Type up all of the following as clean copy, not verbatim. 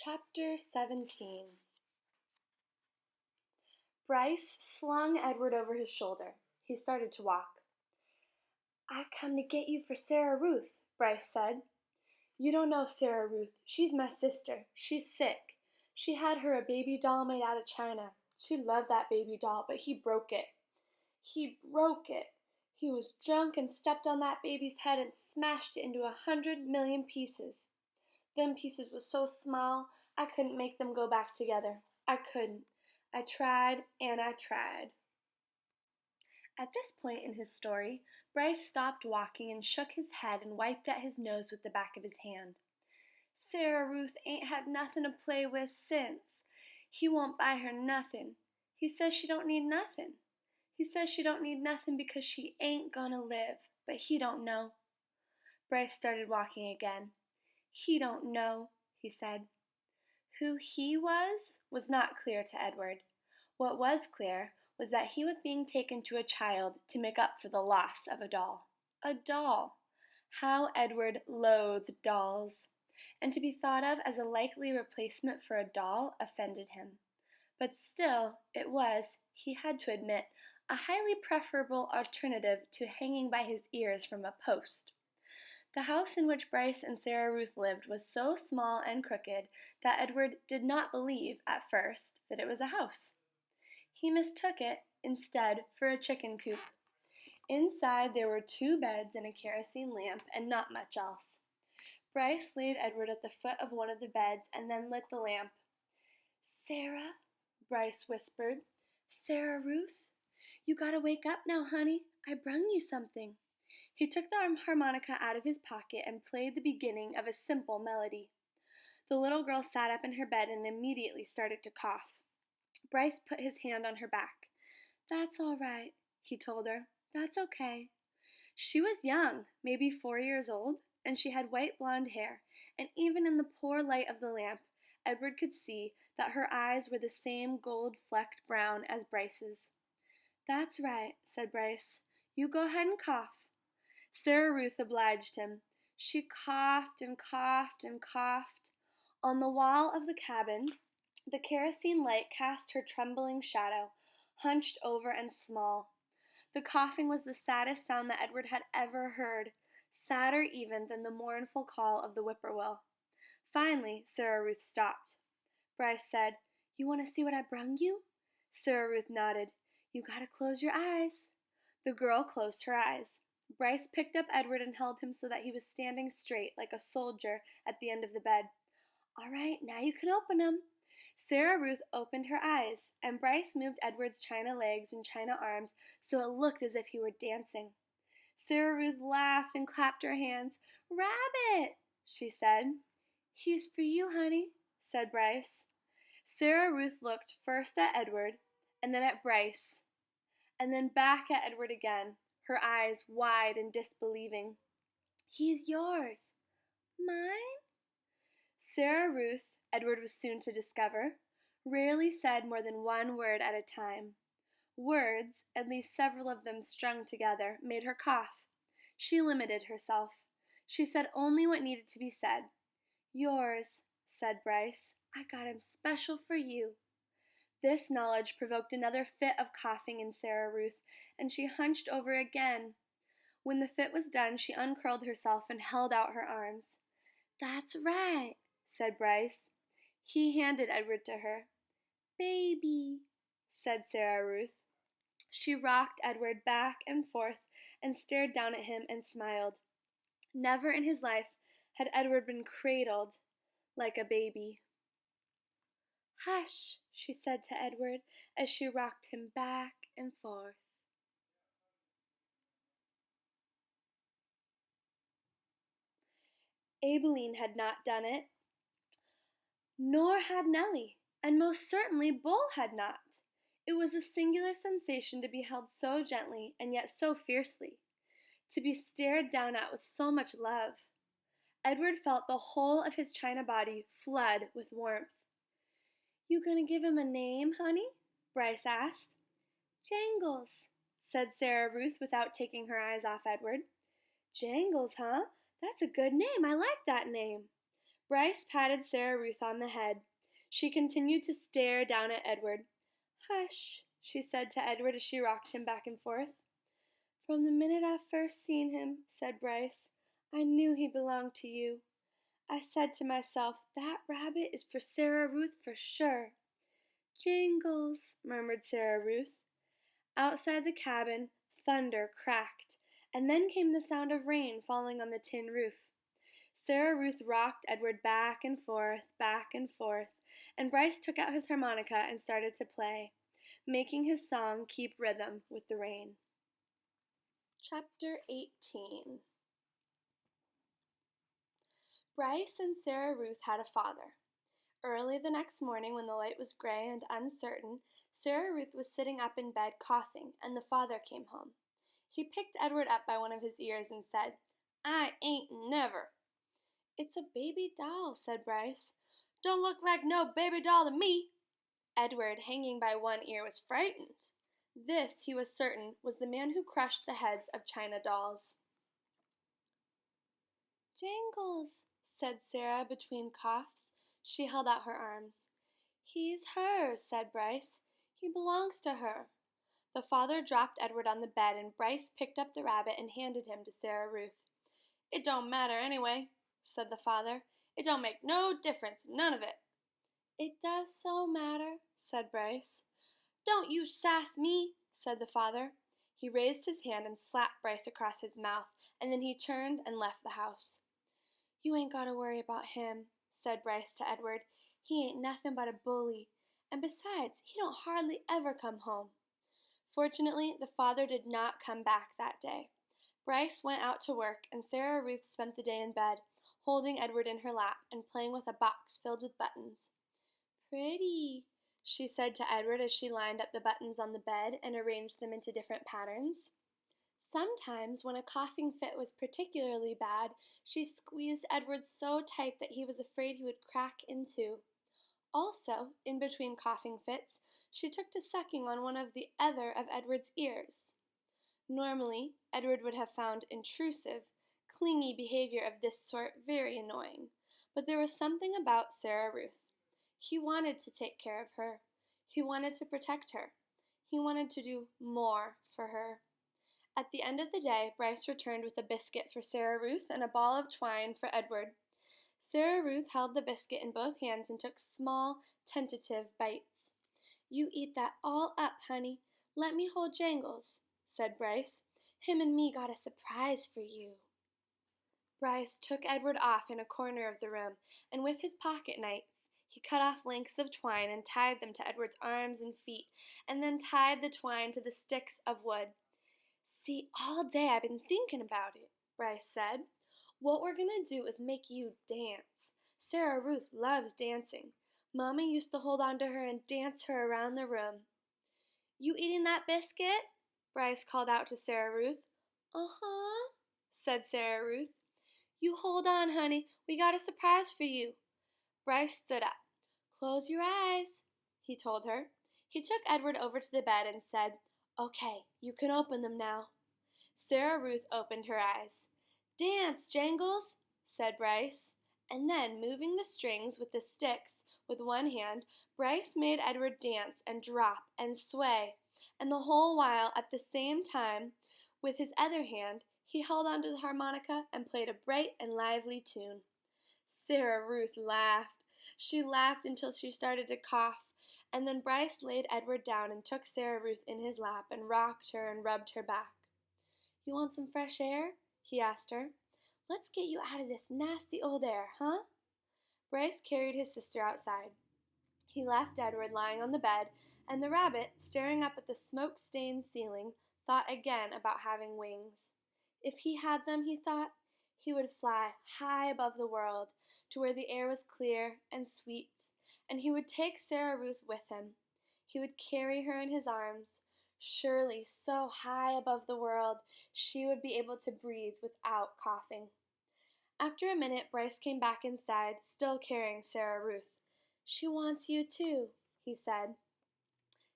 Chapter 17. Bryce slung Edward over his shoulder. He started to walk. "I come to get you for Sarah Ruth," Bryce said. "You don't know Sarah Ruth. She's my sister. She's sick. She had her a baby doll made out of china. She loved that baby doll, but he broke it. He broke it. He was drunk and stepped on that baby's head and smashed it into 100 million pieces. Them pieces was so small, I couldn't make them go back together. I couldn't. I tried and I tried." At this point in his story, Bryce stopped walking and shook his head and wiped at his nose with the back of his hand. "Sarah Ruth ain't had nothin' to play with since. He won't buy her nothin'. He says she don't need nothin'. He says she don't need nothin' because she ain't gonna live, but he don't know." Bryce started walking again. "He don't know," he said. Who he was not clear to Edward. What was clear was that he was being taken to a child to make up for the loss of a doll. A doll! How Edward loathed dolls! And to be thought of as a likely replacement for a doll offended him. But still, it was, he had to admit, a highly preferable alternative to hanging by his ears from a post. The house in which Bryce and Sarah Ruth lived was so small and crooked that Edward did not believe, at first, that it was a house. He mistook it, instead, for a chicken coop. Inside there were 2 beds and a kerosene lamp, and not much else. Bryce laid Edward at the foot of one of the beds and then lit the lamp. "Sarah," Bryce whispered. "Sarah Ruth, you gotta wake up now, honey. I brung you something." He took the harmonica out of his pocket and played the beginning of a simple melody. The little girl sat up in her bed and immediately started to cough. Bryce put his hand on her back. "That's all right," he told her. "That's okay." She was young, maybe 4 years old, and she had white blonde hair, and even in the poor light of the lamp, Edward could see that her eyes were the same gold-flecked brown as Bryce's. "That's right," said Bryce. "You go ahead and cough." Sarah Ruth obliged him. She coughed and coughed and coughed. On the wall of the cabin, the kerosene light cast her trembling shadow, hunched over and small. The coughing was the saddest sound that Edward had ever heard, sadder even than the mournful call of the whippoorwill. Finally, Sarah Ruth stopped. Bryce said, "You want to see what I brung you?" Sarah Ruth nodded. "You gotta close your eyes." The girl closed her eyes. Bryce picked up Edward and held him so that he was standing straight like a soldier at the end of the bed. "All right, now you can open 'em." Sarah Ruth opened her eyes, and Bryce moved Edward's china legs and china arms so it looked as if he were dancing. Sarah Ruth laughed and clapped her hands. "Rabbit," she said. "He's for you, honey," said Bryce. Sarah Ruth looked first at Edward, and then at Bryce, and then back at Edward again, her eyes wide and disbelieving. "He's yours." "Mine?" Sarah Ruth, Edward was soon to discover, rarely said more than one word at a time. Words, at least several of them strung together, made her cough. She limited herself. She said only what needed to be said. "Yours," said Bryce. "I got him special for you." This knowledge provoked another fit of coughing in Sarah Ruth, and she hunched over again. When the fit was done, she uncurled herself and held out her arms. "That's right," said Bryce. He handed Edward to her. "Baby," said Sarah Ruth. She rocked Edward back and forth and stared down at him and smiled. Never in his life had Edward been cradled like a baby. "Hush," she said to Edward as she rocked him back and forth. Abilene had not done it, nor had Nellie, and most certainly Bull had not. It was a singular sensation to be held so gently and yet so fiercely, to be stared down at with so much love. Edward felt the whole of his china body flood with warmth. "You gonna give him a name, honey?" Bryce asked. "Jangles," said Sarah Ruth without taking her eyes off Edward. "Jangles, huh? That's a good name. I like that name." Bryce patted Sarah Ruth on the head. She continued to stare down at Edward. "Hush," she said to Edward as she rocked him back and forth. "From the minute I first seen him," said Bryce, "I knew he belonged to you. I said to myself, that rabbit is for Sarah Ruth for sure." "Jingles," murmured Sarah Ruth. Outside the cabin, thunder cracked, and then came the sound of rain falling on the tin roof. Sarah Ruth rocked Edward back and forth, and Bryce took out his harmonica and started to play, making his song keep rhythm with the rain. Chapter 18. Bryce and Sarah Ruth had a father. Early the next morning, when the light was gray and uncertain, Sarah Ruth was sitting up in bed coughing, and the father came home. He picked Edward up by one of his ears and said, "I ain't never." "It's a baby doll," said Bryce. "Don't look like no baby doll to me." Edward, hanging by one ear, was frightened. This, he was certain, was the man who crushed the heads of china dolls. "Jangles," said Sarah between coughs. She held out her arms. "He's hers," said Bryce. "He belongs to her." The father dropped Edward on the bed, and Bryce picked up the rabbit and handed him to Sarah Ruth. "It don't matter anyway," said the father. "It don't make no difference, none of it." "It does so matter," said Bryce. "Don't you sass me," said the father. He raised his hand and slapped Bryce across his mouth, and then he turned and left the house. "You ain't got to worry about him," said Bryce to Edward. "He ain't nothing but a bully, and besides, he don't hardly ever come home." Fortunately, the father did not come back that day. Bryce went out to work, and Sarah Ruth spent the day in bed, holding Edward in her lap and playing with a box filled with buttons. "Pretty," she said to Edward as she lined up the buttons on the bed and arranged them into different patterns. Sometimes, when a coughing fit was particularly bad, she squeezed Edward so tight that he was afraid he would crack in two. Also, in between coughing fits, she took to sucking on one of the other of Edward's ears. Normally, Edward would have found intrusive, clingy behavior of this sort very annoying, but there was something about Sarah Ruth. He wanted to take care of her. He wanted to protect her. He wanted to do more for her. At the end of the day, Bryce returned with a biscuit for Sarah Ruth and a ball of twine for Edward. Sarah Ruth held the biscuit in both hands and took small, tentative bites. "You eat that all up, honey. Let me hold Jangles," said Bryce. "Him and me got a surprise for you." Bryce took Edward off in a corner of the room, and with his pocket knife, he cut off lengths of twine and tied them to Edward's arms and feet, and then tied the twine to the sticks of wood. "See, all day I've been thinking about it," Bryce said. "What we're going to do is make you dance. Sarah Ruth loves dancing. Mama used to hold on to her and dance her around the room." "You eating that biscuit?" Bryce called out to Sarah Ruth. "Uh-huh," said Sarah Ruth. "You hold on, honey. We got a surprise for you." Bryce stood up. "Close your eyes," he told her. He took Edward over to the bed and said, "Okay, you can open them now." Sarah Ruth opened her eyes. "Dance, Jangles," said Bryce. And then, moving the strings with the sticks with one hand, Bryce made Edward dance and drop and sway, and the whole while, at the same time, with his other hand, he held onto the harmonica and played a bright and lively tune. Sarah Ruth laughed. She laughed until she started to cough, and then Bryce laid Edward down and took Sarah Ruth in his lap and rocked her and rubbed her back. "You want some fresh air?" he asked her. "Let's get you out of this nasty old air, huh?" Bryce carried his sister outside. He left Edward lying on the bed, and the rabbit, staring up at the smoke-stained ceiling, thought again about having wings. If he had them, he thought, he would fly high above the world, to where the air was clear and sweet, and he would take Sarah Ruth with him. He would carry her in his arms. Surely, so high above the world, she would be able to breathe without coughing. After a minute, Bryce came back inside, still carrying Sarah Ruth. "She wants you too," he said.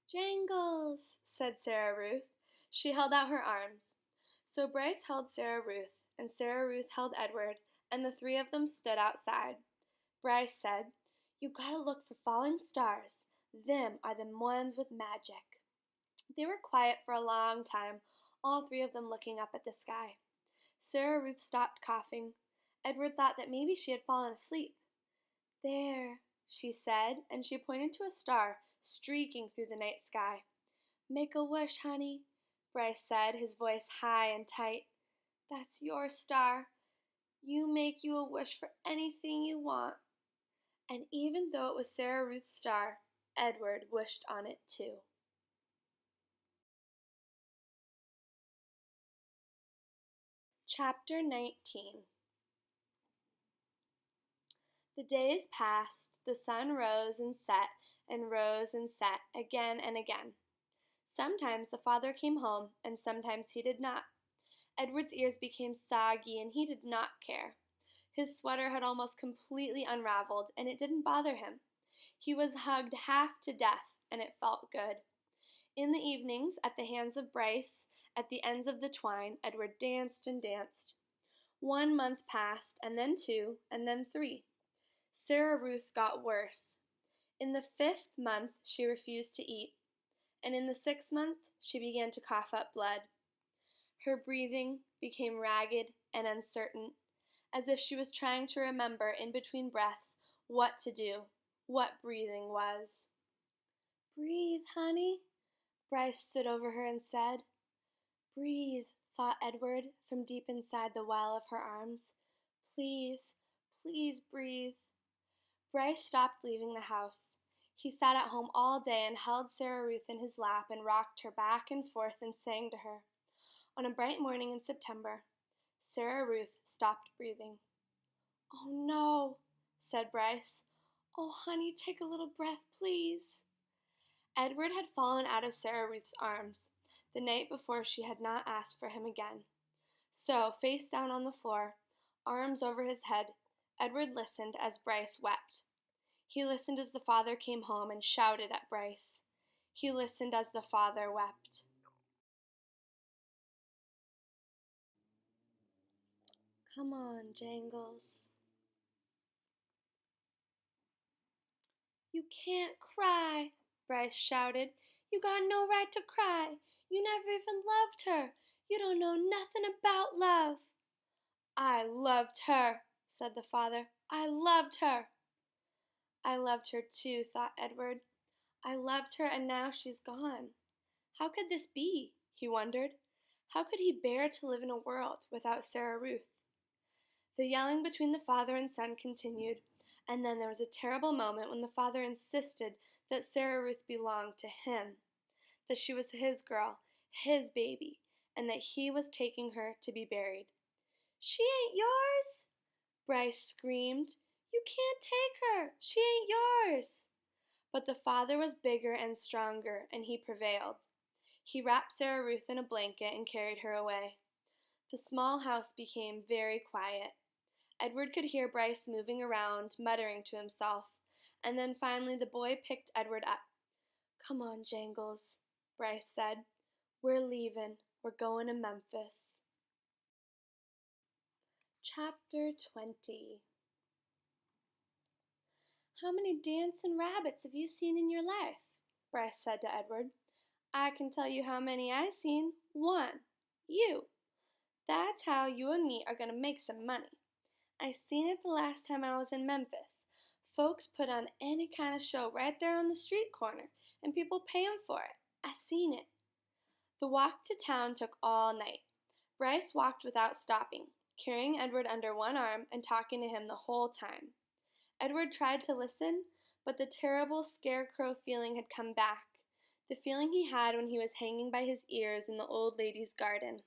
"Jangles," said Sarah Ruth. She held out her arms. So Bryce held Sarah Ruth, and Sarah Ruth held Edward, and the three of them stood outside. Bryce said, "You gotta look for falling stars. Them are the ones with magic." They were quiet for a long time, all three of them looking up at the sky. Sarah Ruth stopped coughing. Edward thought that maybe she had fallen asleep. "There," she said, and she pointed to a star streaking through the night sky. "Make a wish, honey," Bryce said, his voice high and tight. "That's your star. You make you a wish for anything you want." And even though it was Sarah Ruth's star, Edward wished on it too. Chapter 19. The days passed, the sun rose and set again and again. Sometimes the father came home, and sometimes he did not. Edward's ears became soggy, and he did not care. His sweater had almost completely unraveled, and it didn't bother him. He was hugged half to death, and it felt good. In the evenings, at the hands of Bryce, at the ends of the twine, Edward danced and danced. 1 month passed, and then 2, and then 3. Sarah Ruth got worse. In the 5th month, she refused to eat, and in the 6th month, she began to cough up blood. Her breathing became ragged and uncertain, as if she was trying to remember in between breaths what to do, what breathing was. "Breathe, honey," Bryce stood over her and said. "Breathe," thought Edward from deep inside the well of her arms. "Please, please breathe." Bryce stopped leaving the house. He sat at home all day and held Sarah Ruth in his lap and rocked her back and forth and sang to her. On a bright morning in September, Sarah Ruth stopped breathing. "Oh no," said Bryce. "Oh, honey, take a little breath, please." Edward had fallen out of Sarah Ruth's arms the night before she had not asked for him again. So, face down on the floor, arms over his head, Edward listened as Bryce wept. He listened as the father came home and shouted at Bryce. He listened as the father wept. "Come on, Jangles." "You can't cry," Bryce shouted. "You got no right to cry. You never even loved her. You don't know nothing about love." "I loved her," said the father. "I loved her." "I loved her too," thought Edward. "I loved her, and now she's gone. How could this be?" he wondered. How could he bear to live in a world without Sarah Ruth? The yelling between the father and son continued, and then there was a terrible moment when the father insisted that Sarah Ruth belonged to him, that she was his girl, his baby, and that he was taking her to be buried. "She ain't yours!" Bryce screamed. "You can't take her! She ain't yours!" But the father was bigger and stronger, and he prevailed. He wrapped Sarah Ruth in a blanket and carried her away. The small house became very quiet. Edward could hear Bryce moving around, muttering to himself, and then finally the boy picked Edward up. "Come on, Jangles," Bryce said. "We're leaving. We're going to Memphis." Chapter 20. "How many dancing rabbits have you seen in your life?" Bryce said to Edward. "I can tell you how many I seen. 1. You. That's how you and me are going to make some money. I seen it the last time I was in Memphis. Folks put on any kind of show right there on the street corner, and people pay 'em for it. I seen it." The walk to town took all night. Bryce walked without stopping, carrying Edward under one arm and talking to him the whole time. Edward tried to listen, but the terrible scarecrow feeling had come back, the feeling he had when he was hanging by his ears in the old lady's garden.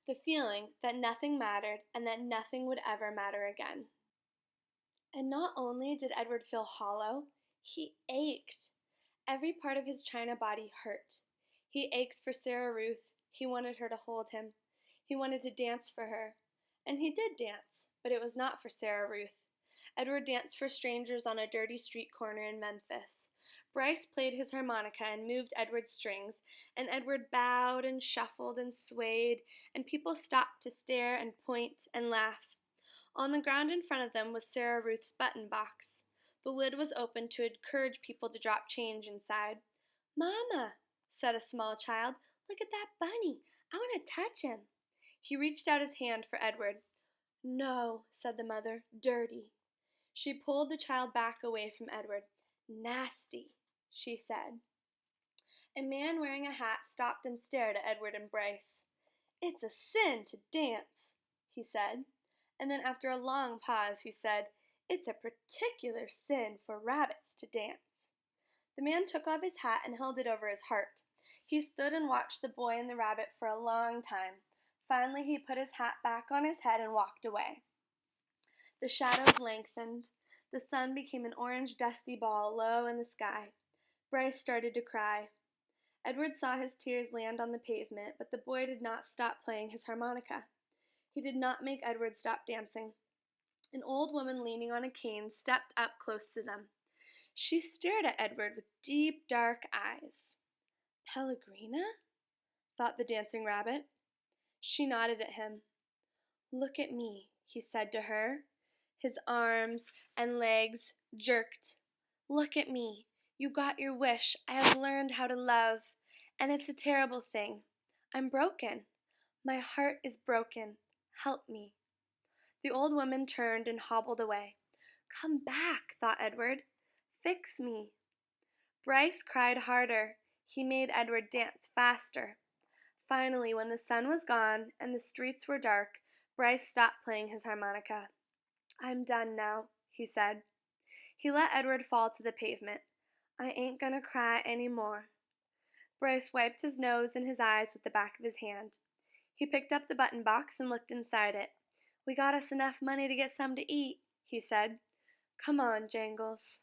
The feeling that nothing mattered and that nothing would ever matter again. And not only did Edward feel hollow, he ached. Every part of his china body hurt. He ached for Sarah Ruth. He wanted her to hold him. He wanted to dance for her. And he did dance, but it was not for Sarah Ruth. Edward danced for strangers on a dirty street corner in Memphis. Bryce played his harmonica and moved Edward's strings, and Edward bowed and shuffled and swayed, and people stopped to stare and point and laugh. On the ground in front of them was Sarah Ruth's button box. The lid was open to encourage people to drop change inside. "Mama," said a small child, "look at that bunny. I want to touch him." He reached out his hand for Edward. "No," said the mother, "dirty." She pulled the child back away from Edward. "Nasty," she said. A man wearing a hat stopped and stared at Edward and Bryce. "It's a sin to dance," he said. And then after a long pause he said, "It's a particular sin for rabbits to dance." The man took off his hat and held it over his heart. He stood and watched the boy and the rabbit for a long time. Finally he put his hat back on his head and walked away. The shadows lengthened. The sun became an orange dusty ball low in the sky. Bryce started to cry. Edward saw his tears land on the pavement, but the boy did not stop playing his harmonica. He did not make Edward stop dancing. An old woman leaning on a cane stepped up close to them. She stared at Edward with deep, dark eyes. "Pellegrina?" thought the dancing rabbit. She nodded at him. "Look at me," he said to her. His arms and legs jerked. "Look at me. You got your wish. I have learned how to love. And it's a terrible thing. I'm broken. My heart is broken. Help me." The old woman turned and hobbled away. "Come back," thought Edward. "Fix me." Bryce cried harder. He made Edward dance faster. Finally, when the sun was gone and the streets were dark, Bryce stopped playing his harmonica. "I'm done now," he said. He let Edward fall to the pavement. "I ain't gonna cry any more." Bryce wiped his nose and his eyes with the back of his hand. He picked up the button box and looked inside it. "We got us enough money to get some to eat," he said. "Come on, Jangles."